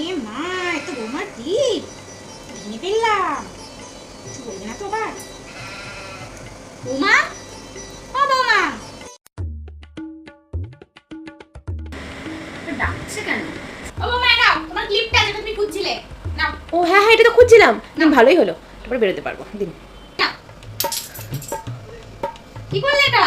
এ মা, এত বোমার টিপ ভেঙে ফেললাম। কিছু বলবে না তো আবার? বৌমা, ও বৌমা, ডাকছে কেন? ও বৌমা, নাও তোমার ক্লিপটা যেটা তুমি খুঁজছিলে, নাও। ও হ্যাঁ হ্যাঁ, এটা তো খুঁজছিলাম। দিন, ভালোই হলো, তারপরে বেরোতে পারবো। দিন। কি করলে এটা?